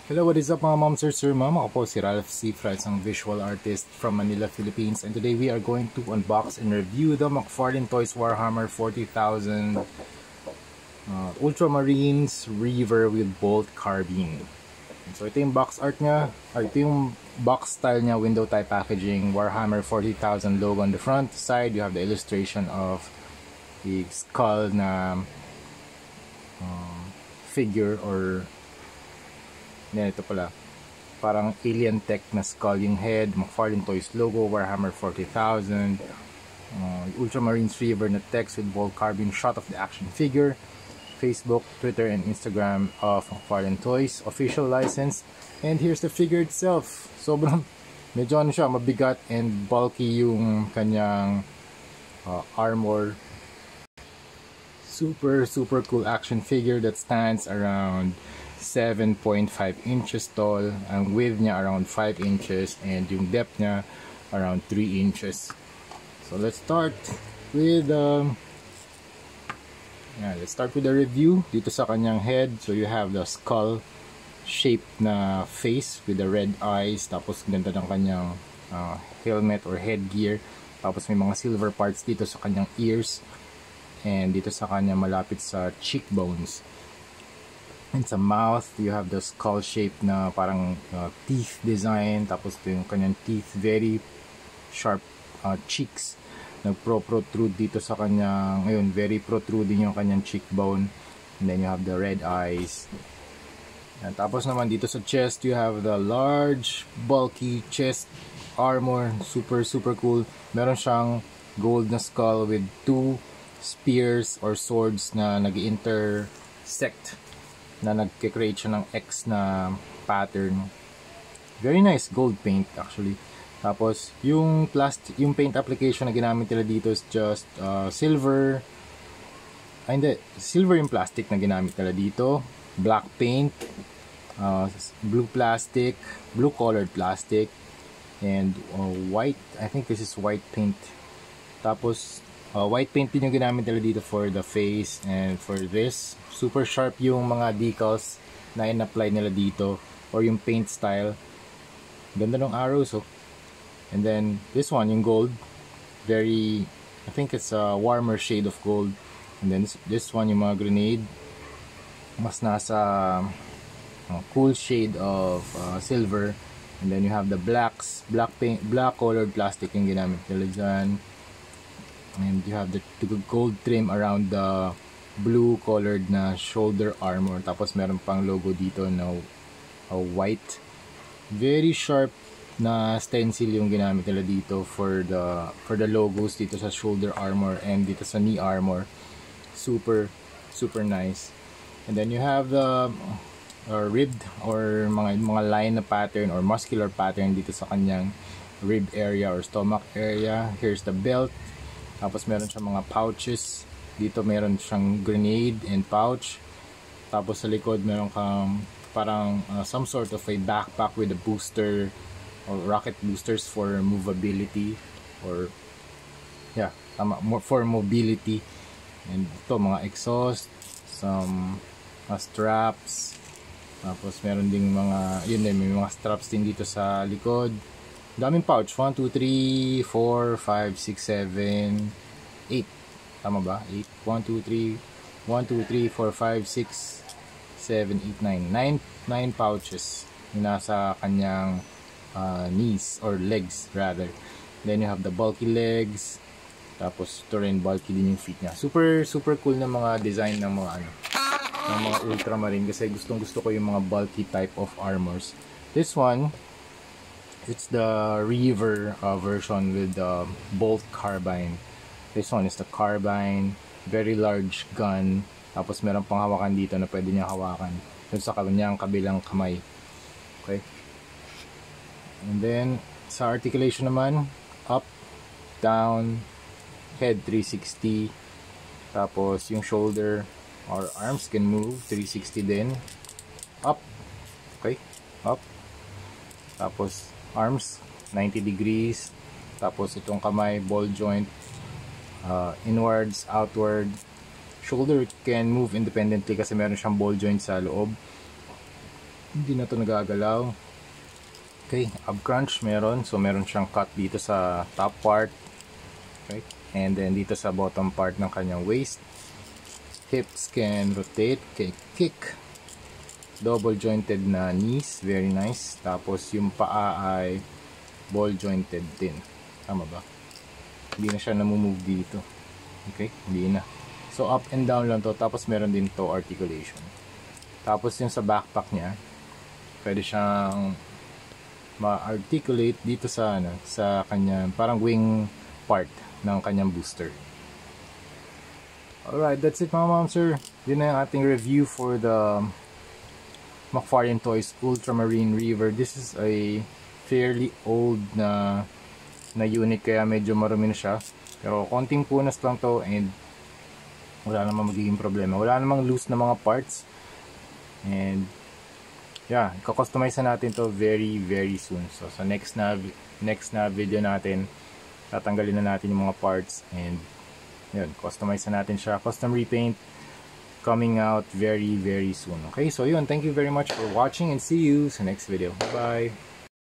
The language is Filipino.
Hello, what is up mga mom, sir, ma'am? Ako po si Ralph C. Frats, ang visual artist from Manila, Philippines. And today we are going to unbox and review the McFarlane Toys Warhammer 40,000 Ultramarines Reaver with Bolt Carbine. So ito yung box art niya, ito yung box style niya, window type packaging, Warhammer 40,000 logo on the front side. You have the illustration of the skull na figure or ito pala, parang alien tech na skull yung head, McFarlane Toys logo, Warhammer 40,000, Ultramarines Reaver na text with Bolt Carbine, shot of the action figure, Facebook, Twitter, and Instagram of McFarlane Toys, official license, and here's the figure itself. Sobrang, medyo ano siya, mabigat and bulky yung kanyang armor. Super cool action figure that stands around 7.5 inches tall. Ang width niya around 5 inches and yung depth niya around 3 inches. So let's start with the review dito sa kanyang head. So you have the skull shaped na face with the red eyes, tapos ganda ng kanyang helmet or headgear, tapos may mga silver parts dito sa kanyang ears and dito sa kanya malapit sa cheekbones. And sa mouth, you have the skull shape na parang teeth design, tapos ito yung kanyang teeth, very sharp cheeks, nagpro-protrude dito sa kanyang, ayun, very protruding yung kanyang cheekbone. And then you have the red eyes. And tapos naman dito sa chest, you have the large, bulky chest armor, super cool. Meron siyang gold na skull with 2 spears or swords na nag-intersect, na nagke-create siya ng X na pattern. Very nice gold paint actually. Tapos yung paint application na ginamit nila dito is just silver. Silver yung plastic na ginamit nila dito. Black paint, blue colored plastic, and white. I think this is white paint. Tapos white paint din yung ginamit nila dito for the face and for this. Super sharp yung mga decals na in-apply nila dito or yung paint style. Ganda ng arrows, oh. And then this one, yung gold, very, I think it's a warmer shade of gold. And then this one, yung mga grenade, mas nasa cool shade of silver. And then you have the black colored plastic yung ginamit nila dyan. And you have the gold trim around the blue colored na shoulder armor. Tapos meron pang logo dito na white. Very sharp na stencil yung ginamit nila dito for the logos dito sa shoulder armor and dito sa knee armor. Super nice. And then you have the ribbed or mga line na pattern or muscular pattern dito sa kanyang rib area or stomach area. Here's the belt. Tapos meron siyang mga pouches. Dito meron siyang grenade and pouch. Tapos sa likod meron kang parang some sort of a backpack with a booster or rocket boosters for movability or for mobility. And ito mga exhaust, some straps. Tapos meron ding mga may mga straps din dito sa likod. Daming pouch, 1, 2, 3, 4, 5, 6, 7, 8. Tama ba? 8, 1, 2, 3, 1, 2, 3, 4, 5, 6, 7, 8, 9. 9 pouches yung nasa kanyang knees or legs rather. Then you have the bulky legs. Tapos ito rin bulky din yung feet niya. Super cool na mga design ng mga ng mga Ultramarine kasi gustong-gusto ko yung mga bulky type of armors. This one, it's the Reaver version with the Bolt Carbine. This one is the carbine, very large gun. Tapos meron pang hawakan dito na pwede niya hawakan dun sa kanyang kabilang kamay. Okay. And then sa articulation naman, up, down, head 360. Tapos yung shoulder or arms can move 360 din. Up. Okay. Up. Tapos arms 90 degrees. Tapos itong kamay, ball joint, inwards, outward. Shoulder can move independently kasi meron siyang ball joint sa loob. Hindi na to nagagalaw. Okay, ab crunch meron. So meron siyang cut dito sa top part. Okay. And then dito sa bottom part ng kanyang waist. Hips can rotate. Okay, kick. Double jointed na knees. Very nice. Tapos yung paa ay ball jointed din. Tama ba? Hindi na siya namumove dito. Okay, hindi na. So up and down lang to. Tapos meron din toe articulation. Tapos yung sa backpack niya, pwede siyang ma-articulate dito sa sa kanya parang wing part ng kanyang booster. Alright, that's it mga momser. Yun na yung ating review for the McFarlane Toys Ultramarine River. This is a fairly old na unit, kaya medyo marumi na siya. Pero konting punas lang to and wala namang magiging problema. Wala namang loose na mga parts. And yeah, i-customize na natin to very soon. So sa next na video natin, tatanggalin na natin yung mga parts and yun, customize na natin siya. Custom repaint coming out very soon. Okay, so yun, thank you very much for watching and see you sa next video. Bye bye.